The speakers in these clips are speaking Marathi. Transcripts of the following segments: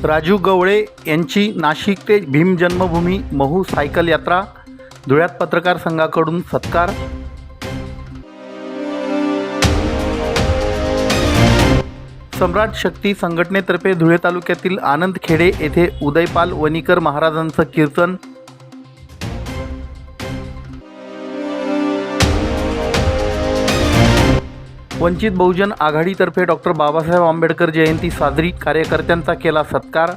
राजू गवळे यांची नाशिक ते भीम जन्मभूमी महू सायकल यात्रा, धुळ्यात पत्रकार संघाकडून सत्कार। सम्राट शक्ती संघटनेतर्फे धुळे तालुक्यातील आनंदखेडे येथे उदयपाल वणीकर महाराजांचं कीर्तन। वंचित बहुजन आघाडीतर्फे डॉक्टर बाबासाहेब आंबेडकर जयंती साजरी, कार्यकर्त्यांचा केला सत्कार।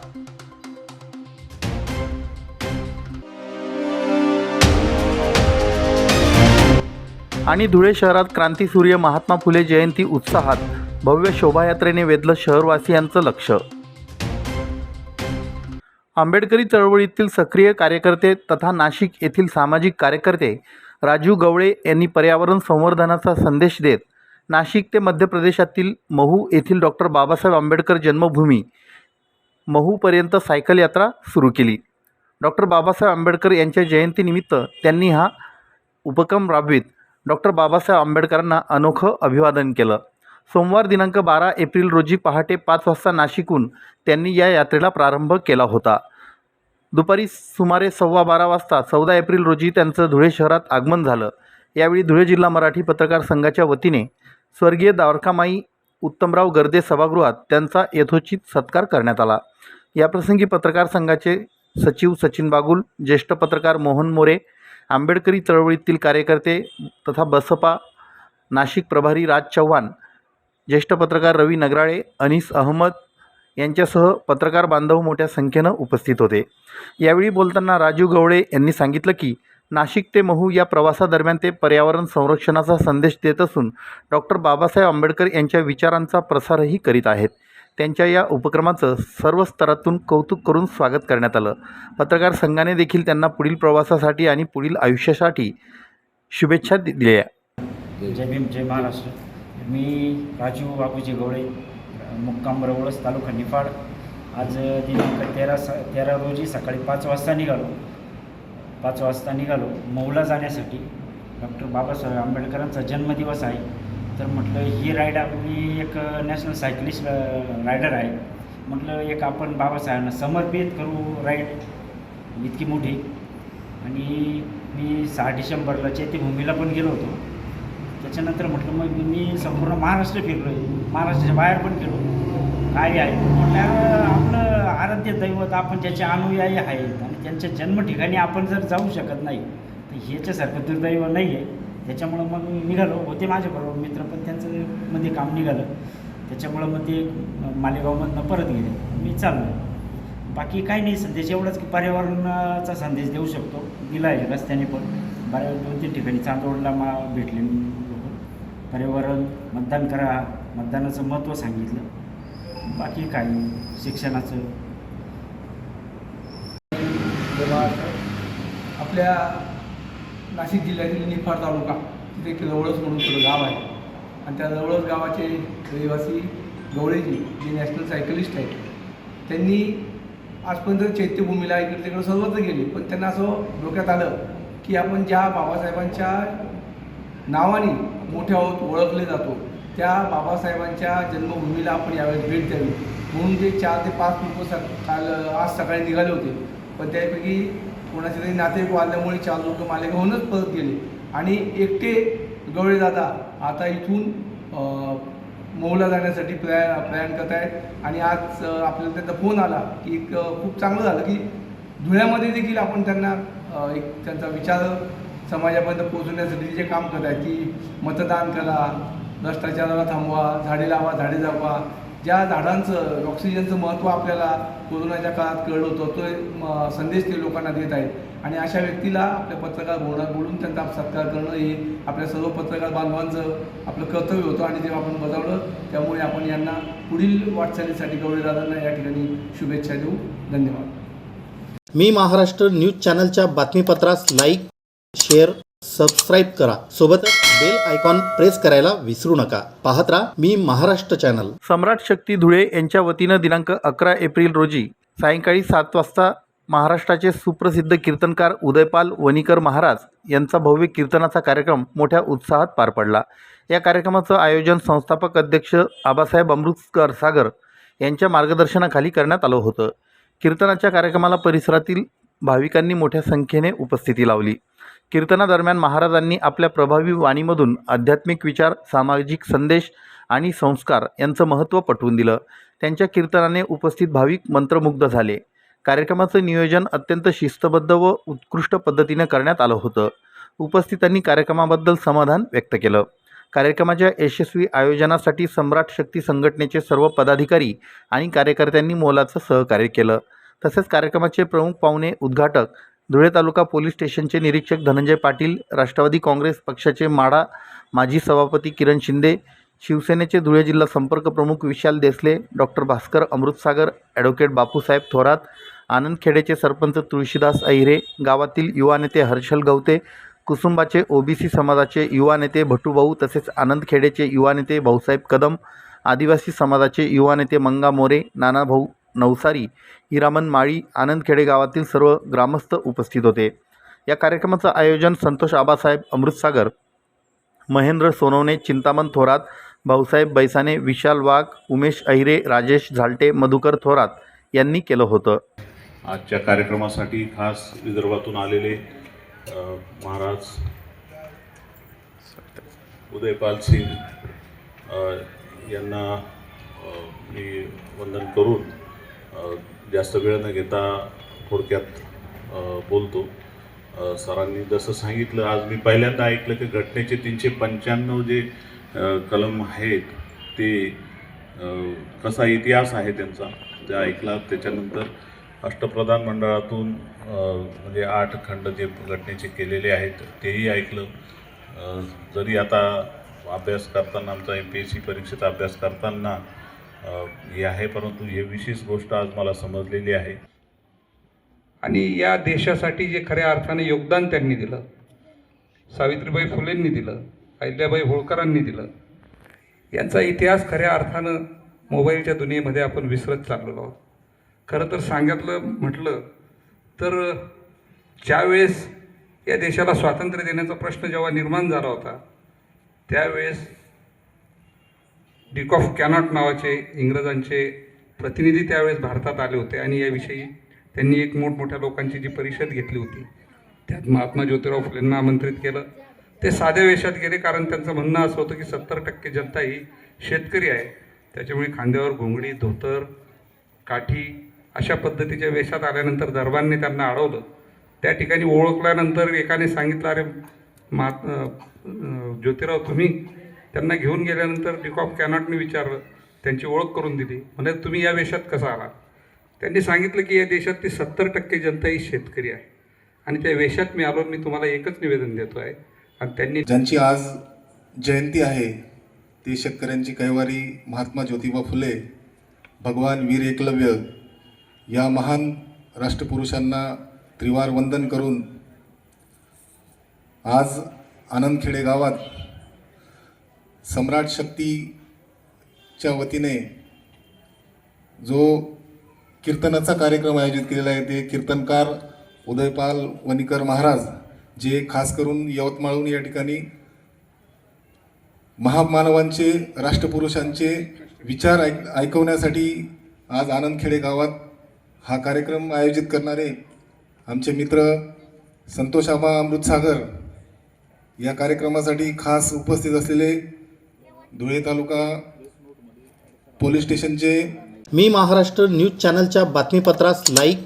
आणि धुळे शहरात क्रांतीसूर्य महात्मा फुले जयंती उत्साहात, भव्य शोभायात्रेने वेधलं शहरवासियांचं लक्ष। आंबेडकरी चळवळीतील सक्रिय कार्यकर्ते तथा नाशिक येथील सामाजिक कार्यकर्ते राजू गवळे यांनी पर्यावरण संवर्धनाचा संदेश देत नाशिक ते मध्य प्रदेशातील महू येथील डॉक्टर बाबासाहेब आंबेडकर जन्मभूमी महूपर्यंत सायकल यात्रा सुरू केली। डॉक्टर बाबासाहेब आंबेडकर यांच्या जयंतीनिमित्त त्यांनी हा उपक्रम राबवित डॉक्टर बाबासाहेब आंबेडकरांना अनोखं अभिवादन केलं। सोमवार दिनांक 12 एप्रिल रोजी पहाटे 5 वाजता नाशिकहून त्यांनी या यात्रेला प्रारंभ केला होता। दुपारी सुमारे 12:15 वाजता 14 एप्रिल रोजी त्यांचं धुळे शहरात आगमन झालं। यावेळी धुळे जिल्हा मराठी पत्रकार संघाच्या वतीने स्वर्गीय द्वारकामाई उत्तमराव गर्दे सभागृहात त्यांचा यथोचित सत्कार करण्यात आला। याप्रसंगी पत्रकार संघाचे सचिव सचिन बागुल, ज्येष्ठ पत्रकार मोहन मोरे, आंबेडकरी चळवळीतील कार्यकर्ते तथा बसपा नाशिक प्रभारी राज चव्हाण, ज्येष्ठ पत्रकार रवी नगराळे, अनीस अहमद यांच्यासह पत्रकार बांधव मोठ्या संख्येनं उपस्थित होते। यावेळी बोलताना राजू गवळे यांनी सांगितलं की नाशिक ते महू या प्रवासादरम्यान ते पर्यावरण संरक्षणाचा संदेश देत असून डॉक्टर बाबासाहेब आंबेडकर यांच्या विचारांचा प्रसारही करीत आहेत। त्यांच्या या उपक्रमाचं सर्व स्तरातून कौतुक करून स्वागत करण्यात आलं। पत्रकार संघाने देखील त्यांना पुढील प्रवासासाठी आणि पुढील आयुष्यासाठी शुभेच्छा दिल्या। जय भीम, जय महाराष्ट्र। मी राजू बाबूजी गवळे, मुक्काम रवळस, तालुका निफाड। आज दिनांक 13 रोजी सकाळी 5 वाजता निघालो महूला जाण्यासाठी। डॉक्टर बाबासाहेब आंबेडकरांचा जन्मदिवस आहे, तर म्हटलं ही राईड आपली एक नॅशनल सायकलिस्ट रायडर आहे, म्हटलं एक आपण बाबासाहेबांना समर्पित करू राईड इतकी मोठी। आणि मी 6 डिसेंबरला चैत्यभूमीला पण गेलो होतो। त्याच्यानंतर म्हटलं मग मी संपूर्ण महाराष्ट्र फिरलो आहे, महाराष्ट्राच्या बाहेर पण गेलो। काय आहे म्हटलं आपलं आराध्य दैवत, आपण ज्याचे अनुयायी आहेत आणि त्यांच्या जन्मठिकाणी आपण जर जाऊ शकत नाही तर ह्याच्यासारखं दुर्दैव नाही आहे। त्याच्यामुळं मग निघालो होते माझ्याबरोबर मित्र, पण त्यांचं मध्ये काम निघालं, त्याच्यामुळं मग ते मालेगावमधनं परत गेले, मी चाललो। बाकी काही नाही, संदेश एवढाच की पर्यावरणाचा संदेश देऊ शकतो, दिला आहे रस्त्याने पण। 2-3 ठिकाणी चांदोडला भेटले लोक, पर्यावरण, मतदान करा, मतदानाचं महत्त्व सांगितलं। बाकी काही शिक्षणाचं आपल्या नाशिक जिल्ह्यातील निफाड तालुका तिथे एक जवळच म्हणून थोडं गाव आहे, आणि त्या जवळच गावाचे रहिवासी गवळेजी जे नॅशनल सायकलिस्ट आहेत, त्यांनी आजपर्यंत चैत्यभूमीला इकडे तिकडे सर्वत्र गेले, पण त्यांना असं डोक्यात आलं की आपण ज्या बाबासाहेबांच्या नावाने मोठे आहोत, ओळखले जातो, त्या बाबासाहेबांच्या जन्मभूमीला आपण यावेळेस भेट द्यावी म्हणून ते 4 ते 5 लोक आज सकाळी निघाले होते। पण त्यापैकी कोणाचे तरी नातेवाईक वाढल्यामुळे 4 लोक मालेगावहूनच परत गेले, आणि एकटे गवळे दादा आता इथून महूला जाण्यासाठी प्रयाण करत आहेत। आणि आज आपल्याला त्यांचा फोन आला की खूप चांगलं झालं की धुळ्यामध्ये देखील आपण त्यांना एक त्यांचा विचार समाजापर्यंत पोहोचवण्यासाठी जे काम करत आहेत की मतदान करा, भ्रष्टाचाराला थांबवा, झाडे लावा, झाडे जगवा, ज्या झाडांचं ऑक्सिजनचं महत्त्व आपल्याला कोरोनाच्या काळात कळलं होतं, तो संदेश ते लोकांना देत आहेत। आणि अशा व्यक्तीला आपल्या पत्रकार भवनात बोलून त्यांचा सत्कार करणं हे आपल्या सर्व पत्रकार बांधवांचं आपलं कर्तव्य होतं, आणि ते आपण बजावलं। त्यामुळे आपण यांना पुढील वाटचालीसाठी गवळेदादांना या ठिकाणी शुभेच्छा देऊ। धन्यवाद। मी महाराष्ट्र न्यूज चॅनलच्या बातमीपत्रास लाईक, शेअर, सबस्क्राईब करा, सोबतच बेल आयकॉन प्रेस करायला विसरू नका। पाहत राहा मी महाराष्ट्र चॅनल। सम्राट शक्ती धुळे यांच्या वतीनं दिनांक 11 एप्रिल रोजी सायंकाळी 7 वाजता महाराष्ट्राचे सुप्रसिद्ध कीर्तनकार उदयपाल वणीकर महाराज यांचा भव्य कीर्तनाचा कार्यक्रम मोठ्या उत्साहात पार पडला। या कार्यक्रमाचं आयोजन संस्थापक अध्यक्ष आबासाहेब अमृतकर सागर यांच्या मार्गदर्शनाखाली करण्यात आलं होतं. कीर्तनाच्या कार्यक्रमाला परिसरातील भाविकांनी मोठ्या संख्येने उपस्थिती लावली. कीर्तनादरम्यान महाराजांनी आपल्या प्रभावी वाणीमधून आध्यात्मिक विचार, सामाजिक संदेश आणि संस्कार यांचं महत्त्व पटवून दिलं. त्यांच्या कीर्तनाने उपस्थित भाविक मंत्रमुग्ध झाले. कार्यक्रमाचं नियोजन अत्यंत शिस्तबद्ध व उत्कृष्ट पद्धतीने करण्यात आलं होतं. उपस्थितांनी कार्यक्रमाबद्दल समाधान व्यक्त केलं. कार्यक्रमाच्या यशस्वी आयोजनासाठी सम्राट शक्ती संघटनेचे सर्व पदाधिकारी आणि कार्यकर्त्यांनी मोलाचं सहकार्य केलं. तसेच कार्यक्रमाचे प्रमुख पाहुणे उद्घाटक धुळे तालुका पोलीस स्टेशनचे निरीक्षक धनंजय पाटील, राष्ट्रवादी काँग्रेस पक्षाचे माढा माजी सभापती किरण शिंदे, शिवसेनेचे धुळे जिल्हा संपर्क प्रमुख विशाल देसले, डॉक्टर भास्कर अमृतसागर, ॲडव्होकेट बापूसाहेब थोरात, आनंदखेडेचे सरपंच तुळशीदास अहिरे, गावातील युवा नेते हर्षल गवते, कुसुंबाचे ओबीसी समाजाचे युवा नेते भटूभाऊ, तसेच आनंदखेडेचे युवा नेते भाऊसाहेब कदम, आदिवासी समाजाचे युवा नेते मंगा मोरे, नानाभाऊ नवसारी, हिरामन माळी, आनंदखेडे गावातील सर्व ग्रामस्थ उपस्थित होते. या कार्यक्रमाचं आयोजन संतोष आबासाहेब अमृतसागर, महेंद्र सोनवणे, चिंतामण थोरात, भाऊसाहेब बैसाने, विशाल वाघ, उमेश अहिरे, राजेश झालटे, मधुकर थोरात यांनी केलं होतं. आजच्या कार्यक्रमासाठी खास विदर्भातून आलेले महाराज उदयपाल सिंग यांना मी वंदन करून जास्त वेळ न घेता थोडक्यात बोलतो. सरांनी जसं सांगितलं, आज मी पहिल्यांदा ऐकलं की घटनेचे 395 जे कलम आहेत ते कसा इतिहास आहे त्यांचा ते ऐकला. त्याच्यानंतर अष्टप्रधान मंडळातून म्हणजे 8 खंड जे घटनेचे केलेले आहेत तेही ऐकलं. जरी आता अभ्यास करताना आमचा MPSC परीक्षेचा अभ्यास करताना हे आहे, परंतु हे विशेष गोष्ट आज मला समजलेली आहे. आणि या देशासाठी जे खऱ्या अर्थाने योगदान त्यांनी दिलं, सावित्रीबाई फुलेंनी दिलं, अहिल्याबाई होळकरांनी दिलं, यांचा इतिहास खऱ्या अर्थानं मोबाईलच्या दुनियेमध्ये आपण विसरत चाललेलो आहोत. खरं तर सांगितलं म्हटलं तर ज्यावेळेस या देशाला स्वातंत्र्य देण्याचा प्रश्न जेव्हा निर्माण झाला होता त्यावेळेस डिक ऑफ कॅनॉट नावाचे इंग्रजांचे प्रतिनिधी त्यावेळेस भारतात आले होते आणि याविषयी त्यांनी एक मोठमोठ्या लोकांची जी परिषद घेतली होती त्यात महात्मा ज्योतिराव फुलेंना आमंत्रित केलं. ते साध्या वेशात गेले, कारण त्यांचं म्हणणं असं होतं की 70% जनता ही शेतकरी आहे, त्याच्यामुळे खांद्यावर घोंगडी, धोतर, काठी अशा पद्धतीच्या वेशात आल्यानंतर दरबारने त्यांना अडवलं. त्या ठिकाणी ओळखल्यानंतर एकाने सांगितलं, अरे ज्योतिराव तुम्ही? त्यांना घेऊन गेल्यानंतर डिक ऑफ कॅनॉटने विचारलं, त्यांची ओळख करून दिली. म्हणजे तुम्ही या वेशात कसा आला? त्यांनी सांगितलं की या देशातली 70% जनता ही शेतकरी आहे आणि त्या वेशात मी आलो. मी तुम्हाला एकच निवेदन देतो आहे. आणि त्यांनी ज्यांची आज जयंती आहे ती शेतकऱ्यांची कैवारी महात्मा ज्योतिबा फुले, भगवान वीर एकलव्य या महान राष्ट्रपुरुषांना त्रिवार वंदन करून आज आनंदखेडे गावात सम्राट शक्तीच्या वतीने जो कीर्तनाचा कार्यक्रम आयोजित केलेला आहे ते कीर्तनकार उदयपाल वणीकर महाराज, जे खास करून यवतमाळहून या ठिकाणी महामानवांचे, राष्ट्रपुरुषांचे विचार ऐकवण्यासाठी आज आनंदखेडे गावात हा कार्यक्रम आयोजित करणारे आमचे मित्र संतोष आबा अमृतसागर या कार्यक्रमासाठी खास उपस्थित असलेले धुळे तालुका पोलीस स्टेशनचे मी महाराष्ट्र न्यूज चॅनलच्या बातमीपत्रास लाईक,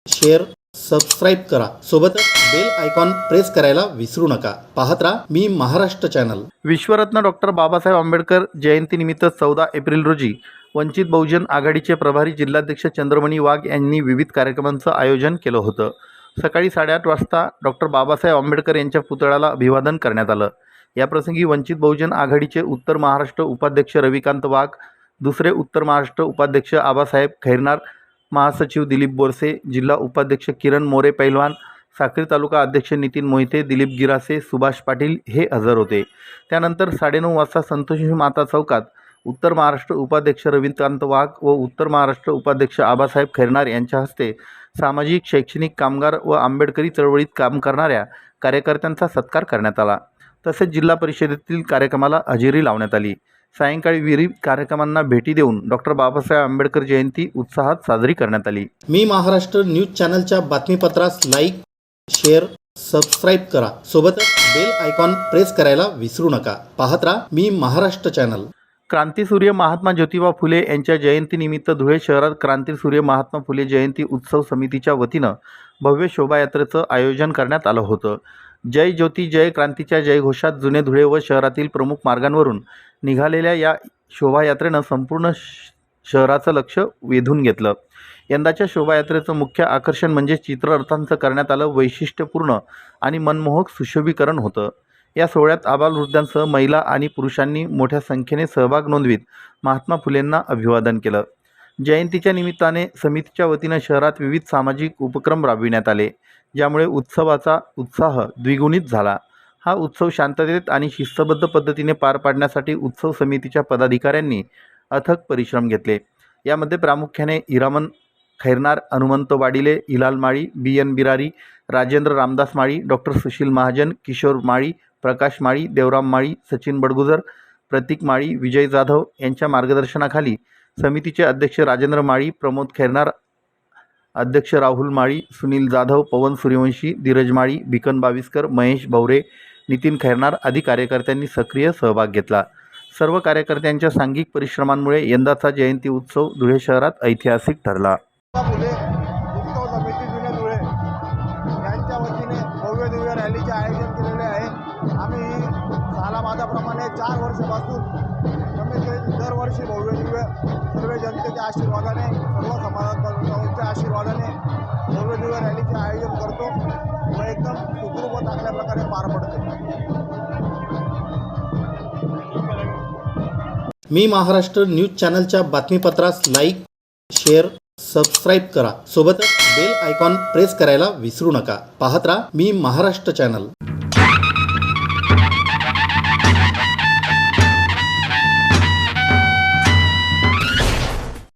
शेअर, सबस्क्राईब करा. सोबतच बेल आयकॉन प्रेस करायला विसरू नका. पाहत राहा मी महाराष्ट्र चॅनल. विश्वरत्न डॉक्टर बाबासाहेब आंबेडकर जयंतीनिमित्त 14 एप्रिल रोजी वंचित बहुजन आघाडीचे प्रभारी जिल्हाध्यक्ष चंद्रमणी वाघ यांनी विविध कार्यक्रमांचं आयोजन केलं होतं. सकाळी 8:30 वाजता डॉक्टर बाबासाहेब आंबेडकर यांच्या पुतळ्याला अभिवादन करण्यात आलं. याप्रसंगी वंचित बहुजन आघाडीचे उत्तर महाराष्ट्र उपाध्यक्ष रविकांत वाघ, दुसरे उत्तर महाराष्ट्र उपाध्यक्ष आबासाहेब खैरनार, महासचिव दिलीप बोरसे, जिल्हा उपाध्यक्ष किरण मोरे पैलवान, साक्री तालुका अध्यक्ष नितीन मोहिते, दिलीप गिरासे, सुभाष पाटील हे हजर होते. त्यानंतर 9:30 वाजता संतोषी माता चौकात उत्तर महाराष्ट्र उपाध्यक्ष रविकांत वाघ व उत्तर महाराष्ट्र उपाध्यक्ष आबासाहेब खैरनार यांच्या हस्ते सामाजिक, शैक्षणिक, कामगार व आंबेडकरी चळवळीत काम करणाऱ्या कार्यकर्त्यांचा सत्कार करण्यात आला. तसेच जिल्हा परिषदेतील कार्यक्रमाला हजेरी लावण्यात आली. सायंकाळी विविध कार्यक्रमांना भेटी देऊन डॉक्टर बाबासाहेब आंबेडकर जयंती उत्साहात साजरी करण्यात आली. मी महाराष्ट्र न्यूज चॅनलच्या बातमीपत्रास लाईक, शेअर, सबस्क्राईब करा. सोबतच बेल आयकॉन प्रेस करायला विसरू नका. पाहत राहा मी महाराष्ट्र चॅनल. क्रांतीसूर्य महात्मा ज्योतिबा फुले यांच्या जयंतीनिमित्त धुळे शहरात क्रांतीसूर्य महात्मा फुले जयंती उत्सव समितीच्या वतीनं भव्य शोभायात्रेचं आयोजन करण्यात आलं होतं. जय ज्योती जय क्रांतीच्या जयघोषात जुने धुळे व शहरातील प्रमुख मार्गांवरून निघालेल्या या शोभायात्रेनं संपूर्ण शहराचं लक्ष वेधून घेतलं. यंदाच्या शोभायात्रेचं मुख्य आकर्षण म्हणजे चित्ररथांचं करण्यात आलं वैशिष्ट्यपूर्ण आणि मनमोहक सुशोभीकरण होतं. या सोहळ्यात आबालवृद्धांसह महिला आणि पुरुषांनी मोठ्या संख्येने सहभाग नोंदवीत महात्मा फुलेंना अभिवादन केलं. जयंतीच्या निमित्ताने समितीच्या वतीनं शहरात विविध सामाजिक उपक्रम राबविण्यात आले, ज्यामुळे उत्सवाचा उत्साह द्विगुणित झाला. हा उत्सव शांततेत आणि शिस्तबद्ध पद्धतीने पार पाडण्यासाठी उत्सव समितीच्या पदाधिकाऱ्यांनी अथक परिश्रम घेतले. यामध्ये प्रामुख्याने हिरामन खैरनार, हनुमंत वाडिले, हिलाल माळी, BN बिरारी, राजेंद्र रामदास माळी, डॉक्टर सुशील महाजन, किशोर माळी, प्रकाश माळी, देवराम माळी, सचिन बडगुजर, प्रतीक माळी, विजय जाधव यांच्या मार्गदर्शनाखाली समितीचे अध्यक्ष राजेंद्र माळी, प्रमोद खैरनार, अध्यक्ष राहुल माळी, सुनील जाधव, पवन सूर्यवंशी, धीरज माळी, भिकन बाविस्कर, महेश भवरे, नितीन खैरनार आदी कार्यकर्त्यांनी सक्रिय सहभाग घेतला. सर्व कार्यकर्त्यांच्या सांघिक परिश्रमांमुळे यंदाचा जयंती उत्सव धुळे शहरात ऐतिहासिक ठरला. फुले उत्सव समिती जुने धुळे यांच्या वतीने भव्य दिव्य रॅलीचे आयोजन केलेले आहे. आम्ही सालामादाप्रमाणे 4 वर्षापासून समिती दरवर्षी भव्य दिव्य सर्व जनतेच्या आशीर्वादाने, सर्व समाजाच्या आशीर्वादाने भव्य दिव्य रॅलीचे आयोजन करतो व एकदम सुखरूप व चांगल्या प्रकारे पार पडते. मी महाराष्ट्र न्यूज चॅनलच्या बातमीपत्रास लाईक, शेअर, सबस्क्राईब करा. सोबतच बेल आयकॉन प्रेस करायला विसरू नका. पाहत राहा मी महाराष्ट्र चॅनल.